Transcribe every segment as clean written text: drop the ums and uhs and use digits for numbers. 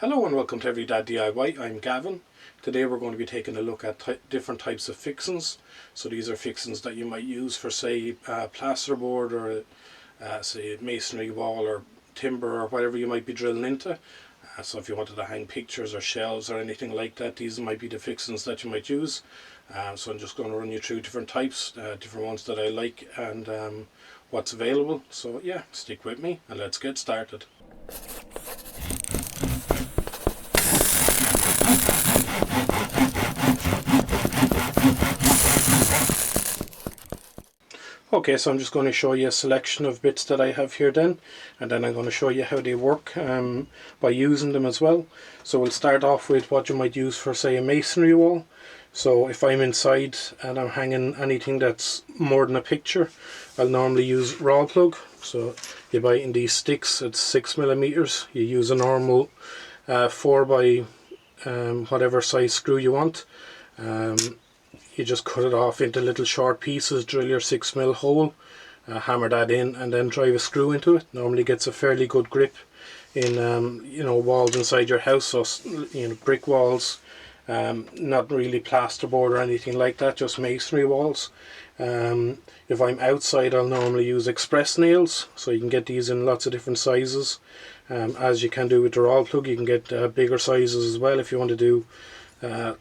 Hello and welcome to EveryDadDIY. I'm Gavin. Today we're going to be taking a look at different types of fixings. So these are fixings that you might use for, say, plasterboard or say a masonry wall or timber or whatever you might be drilling into. So if you wanted to hang pictures or shelves or anything like that, these might be the fixings that you might use. So I'm just going to run you through different types, different ones that I like and what's available. So yeah, stick with me and let's get started. Okay, so I'm just going to show you a selection of bits that I have here then, and then I'm going to show you how they work by using them as well. So we'll start off with what you might use for, say, a masonry wall. So if I'm inside and I'm hanging anything that's more than a picture, I'll normally use raw plug. So you buy in these sticks, it's 6mm. You use a normal 4 by whatever size screw you want. You just cut it off into little short pieces, drill your 6mm hole, hammer that in, and then drive a screw into it. Normally gets a fairly good grip in walls inside your house, so brick walls, not really plasterboard or anything like that, just masonry walls. If I'm outside, I'll normally use express nails, so you can get these in lots of different sizes. As you can do with the raw plug, you can get bigger sizes as well if you want to do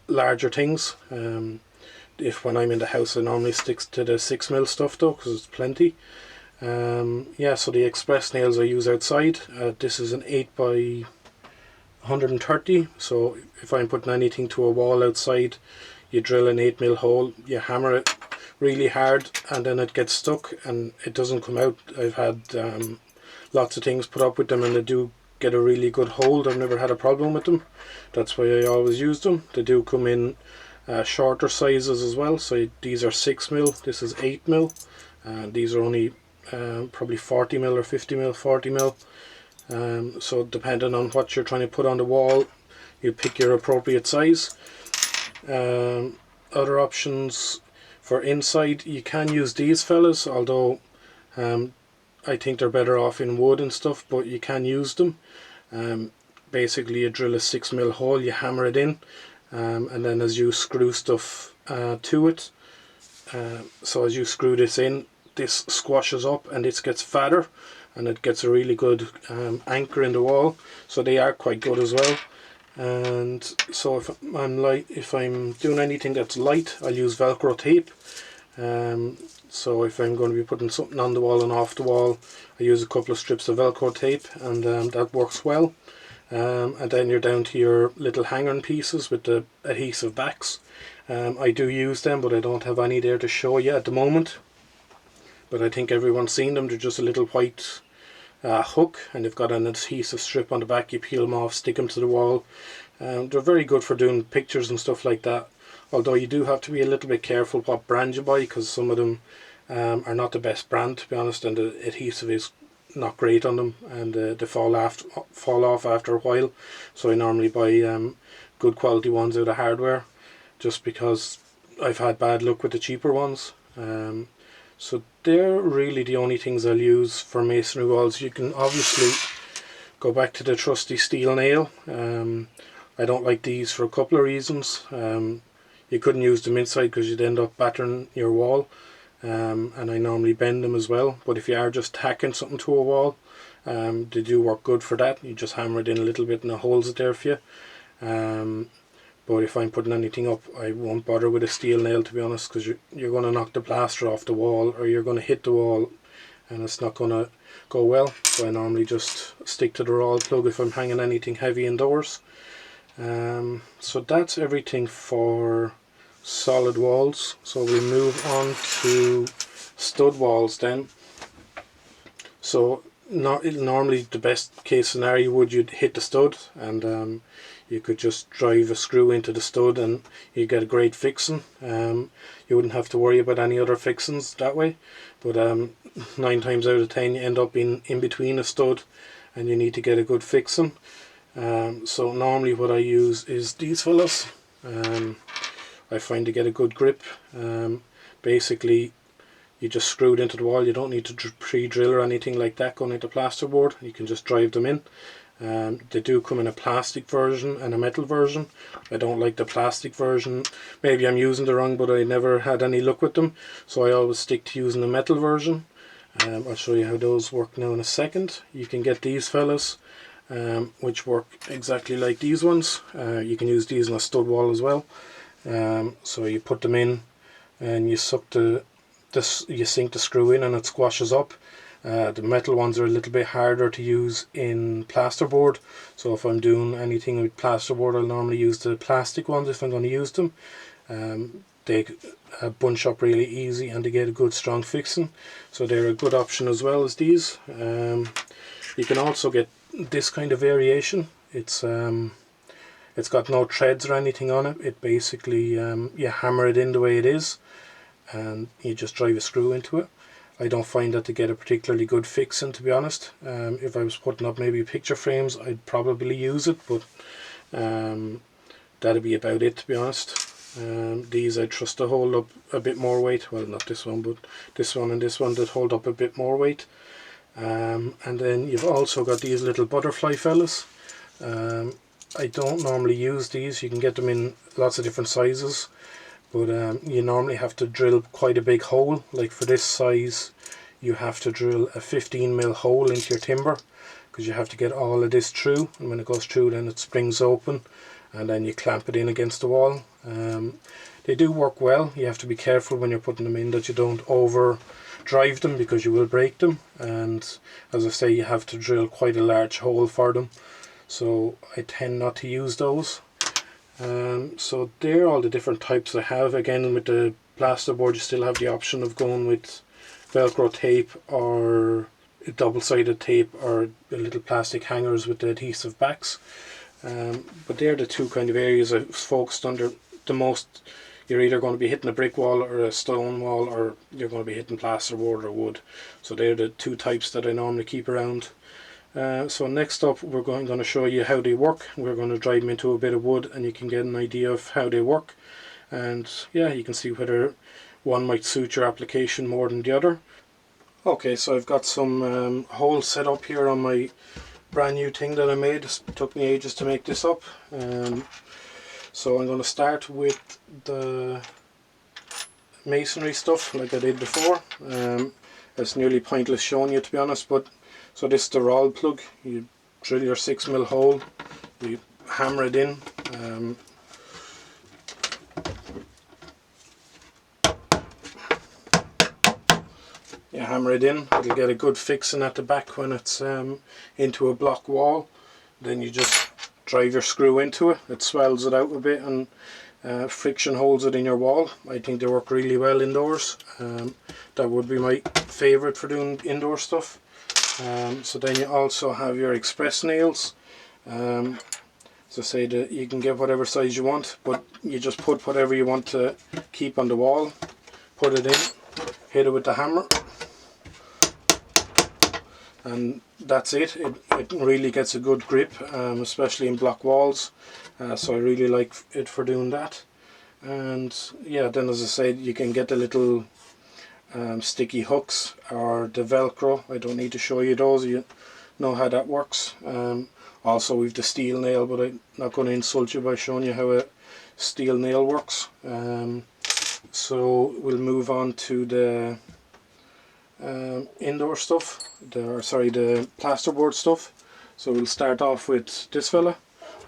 larger things. If when I'm in the house, I normally stick to the 6mm stuff though, because it's plenty. Yeah, so the express nails I use outside. This is an 8 by 130. So if I'm putting anything to a wall outside, you drill an 8mm hole, you hammer it really hard, and then it gets stuck and it doesn't come out. I've had lots of things put up with them, and they do get a really good hold. I've never had a problem with them. That's why I always use them. They do come in shorter sizes as well. So these are 6mm, this is 8mm, and these are only probably 40mm or 50mm, 40mm. So depending on what you're trying to put on the wall, you pick your appropriate size. Other options for inside, you can use these fellas, although I think they're better off in wood and stuff, but you can use them. Basically you drill a 6mm hole, you hammer it in, and then as you screw stuff to it, so as you screw this in, this squashes up and this gets fatter, and it gets a really good anchor in the wall. So they are quite good as well. And so if I'm doing anything that's light, I'll use Velcro tape. So if I'm going to be putting something on the wall and off the wall, I use a couple of strips of Velcro tape, and that works well. And then you're down to your little hanger pieces with the adhesive backs. I do use them, but I don't have any there to show you at the moment. But I think everyone's seen them. They're just a little white hook, and they've got an adhesive strip on the back. You peel them off, stick them to the wall. They're very good for doing pictures and stuff like that. Although you do have to be a little bit careful what brand you buy, because some of them are not the best brand, to be honest, and the adhesive is not great on them, and they fall off after a while. So I normally buy good quality ones out of hardware, just because I've had bad luck with the cheaper ones. So they're really the only things I'll use for masonry walls. You can obviously go back to the trusty steel nail. I don't like these for a couple of reasons. You couldn't use them inside because you'd end up battering your wall. And I normally bend them as well, but if you are just tacking something to a wall, they do work good for that. You just hammer it in a little bit and it holds it there for you. But if I'm putting anything up, I won't bother with a steel nail, to be honest, because you're going to knock the plaster off the wall, or you're going to hit the wall and it's not going to go well. So I normally just stick to the raw plug if I'm hanging anything heavy indoors. So that's everything for solid walls. So we move on to stud walls then. So normally the best case scenario would you'd hit the stud, and you could just drive a screw into the stud and you get a great fixing. You wouldn't have to worry about any other fixings that way, but 9 times out of 10 you end up in between a stud and you need to get a good fixing. So normally what I use is these fellas. I find to get a good grip. Basically you just screw it into the wall. You don't need to pre-drill or anything like that going into plasterboard. You can just drive them in, They do come in a plastic version and a metal version. I don't like the plastic version. Maybe I'm using the wrong, but I never had any luck with them, so I always stick to using the metal version. I'll show you how those work now in a second. You can get these fellas, which work exactly like these ones. You can use these in a stud wall as well. So you put them in and you suck you sink the screw in and it squashes up. The metal ones are a little bit harder to use in plasterboard, so if I'm doing anything with plasterboard I'll normally use the plastic ones if I'm going to use them. They bunch up really easy and they get a good strong fixing, so they're a good option as well as these. You can also get this kind of variation. It's got no threads or anything on it. It basically you hammer it in the way it is and you just drive a screw into it. I don't find that to get a particularly good fixing, to be honest. If I was putting up maybe picture frames I'd probably use it, but that'd be about it, to be honest. These I trust to hold up a bit more weight. Well, not this one, but this one and this one that hold up a bit more weight. And then you've also got these little butterfly fellas. I don't normally use these. You can get them in lots of different sizes, but you normally have to drill quite a big hole. Like for this size you have to drill a 15mm hole into your timber, because you have to get all of this through, and when it goes through then it springs open and then you clamp it in against the wall. They do work well. You have to be careful when you're putting them in that you don't over drive them, because you will break them, and as I say you have to drill quite a large hole for them, so I tend not to use those. So they're all the different types I have. Again, with the plasterboard you still have the option of going with Velcro tape or double-sided tape or the little plastic hangers with the adhesive backs. But they're the two kind of areas I've focused on. The most, you're either going to be hitting a brick wall or a stone wall, or you're going to be hitting plasterboard or wood. So they're the two types that I normally keep around. So next up we're going to show you how they work. We're going to drive them into a bit of wood and you can get an idea of how they work, and yeah, you can see whether one might suit your application more than the other. Okay, so I've got some holes set up here on my brand new thing that I made. It took me ages to make this up. So I'm going to start with the masonry stuff like I did before. It's nearly pointless showing you, to be honest, but so this is the rod plug. You drill your 6mm hole, you hammer it in. You hammer it in, it'll get a good fixing at the back when it's into a block wall. Then you just drive your screw into it. It swells it out a bit and friction holds it in your wall. I think they work really well indoors. That would be my favourite for doing indoor stuff. So then you also have your express nails. So say that you can get whatever size you want, but you just put whatever you want to keep on the wall, put it in, hit it with the hammer, and that's it. It really gets a good grip, especially in block walls. So I really like it for doing that. And yeah, then as I said, you can get the little sticky hooks or the Velcro. I don't need to show you those, you know how that works. Also we've the steel nail, but I'm not going to insult you by showing you how a steel nail works. So we'll move on to the indoor stuff, the plasterboard stuff. So we'll start off with this fella.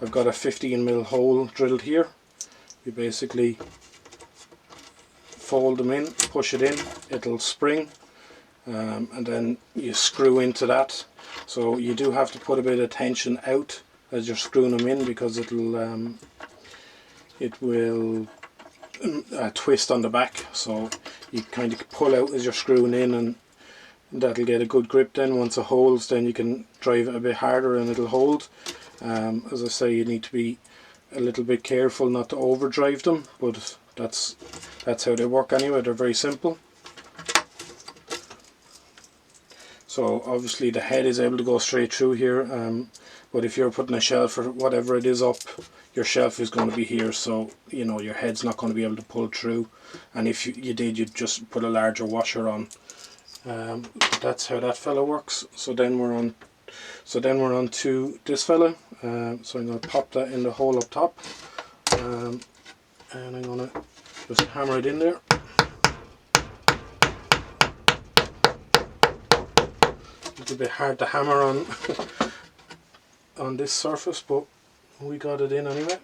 I've got a 15mm hole drilled here. You basically fold them in, push it in, it'll spring, and then you screw into that. So you do have to put a bit of tension out as you're screwing them in, because it will twist on the back. So you kind of pull out as you're screwing in, and that'll get a good grip. Then once it holds, then you can drive it a bit harder and it'll hold. As I say, you need to be a little bit careful not to overdrive them, but that's how they work anyway. They're very simple. So obviously the head is able to go straight through here, but if you're putting a shelf or whatever it is up, your shelf is going to be here, so you know your head's not going to be able to pull through, and if you did, you'd just put a larger washer on. But that's how that fella works. So then we're on So then we're on to this fella. So I'm going to pop that in the hole up top, and I'm going to just hammer it in there. A little bit hard to hammer on on this surface, but we got it in anyway.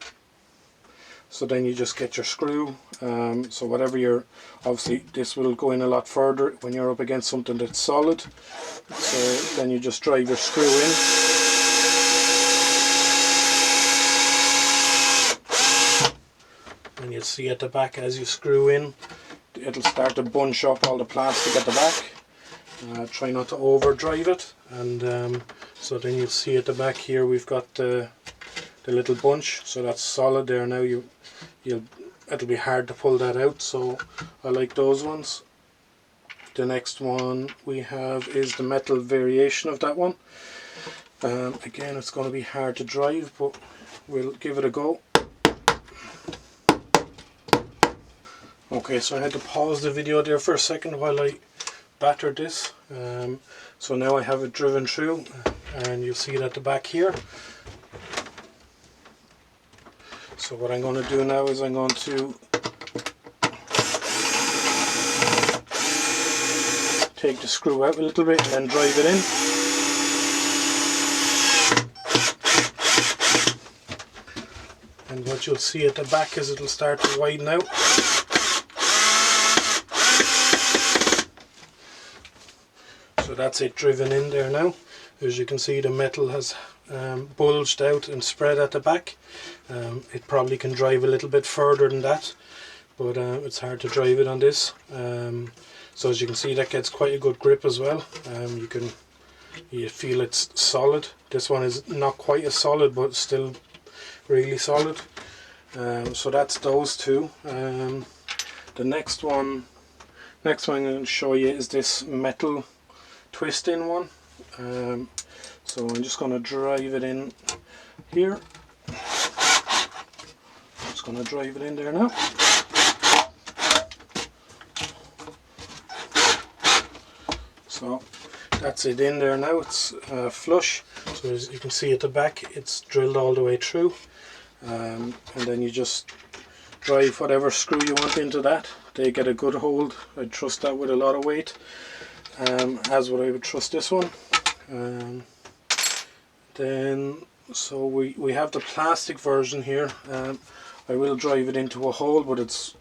So then you just get your screw. So whatever you're, obviously this will go in a lot further when you're up against something that's solid. So then you just drive your screw in. And you'll see at the back as you screw in, it'll start to bunch up all the plastic at the back. Try not to overdrive it. And so then you'll see at the back here we've got the little bunch, so that's solid there now. It'll be hard to pull that out, so I like those ones. The next one we have is the metal variation of that one. Again, it's going to be hard to drive, but we'll give it a go. Okay, so I had to pause the video there for a second while I battered this. So now I have it driven through, and you'll see it at the back here. So what I'm going to do now is I'm going to take the screw out a little bit and then drive it in. And what you'll see at the back is it'll start to widen out. So that's it driven in there now. As you can see, the metal has bulged out and spread at the back. It probably can drive a little bit further than that, but it's hard to drive it on this. So as you can see, that gets quite a good grip as well. You feel it's solid. This one is not quite as solid, but still really solid. So that's those two. The next one I'm going to show you is this metal twist-in one. So I'm just going to drive it in here. Just going to drive it in there now. So that's it in there now. It's flush. So as you can see at the back, it's drilled all the way through. And then you just drive whatever screw you want into that. They get a good hold. I'd trust that with a lot of weight, as would I would trust this one. Then so we have the plastic version here. I will drive it into a hole, but it's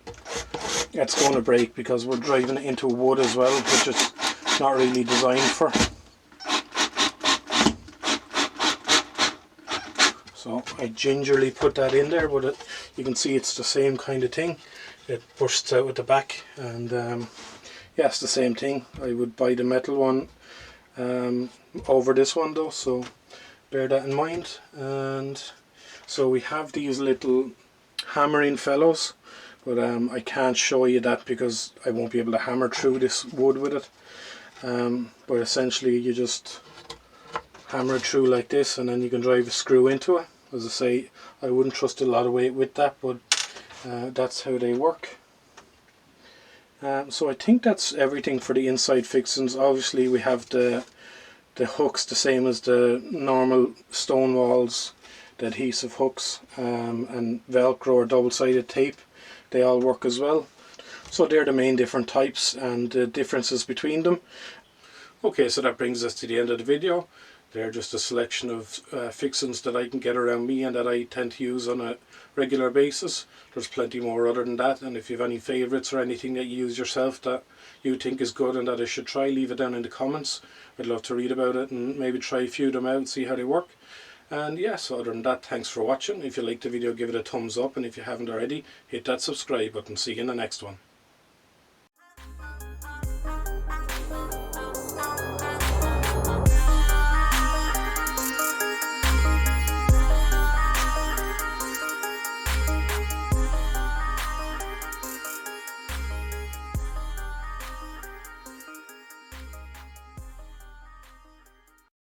going to break because we're driving it into wood as well, which it's not really designed for. So I gingerly put that in there, but you can see it's the same kind of thing. It bursts out at the back, and yeah, it's the same thing. I would buy the metal one over this one though, so bear that in mind. And so we have these little hammering fellows, but I can't show you that because I won't be able to hammer through this wood with it. But essentially you just hammer it through like this, and then you can drive a screw into it. As I say, I wouldn't trust a lot of weight with that, but that's how they work. So I think that's everything for the inside fixings. Obviously we have the hooks, the same as the normal stone walls, the adhesive hooks, and Velcro or double-sided tape. They all work as well. So they're the main different types and the differences between them. Okay, so that brings us to the end of the video. They're just a selection of fixings that I can get around me and that I tend to use on a regular basis. There's plenty more other than that, and if you have any favourites or anything that you use yourself that you think is good and that I should try, leave it down in the comments. I'd love to read about it and maybe try a few of them out and see how they work. And yes, other than that, thanks for watching. If you liked the video, give it a thumbs up, and if you haven't already, hit that subscribe button. See you in the next one.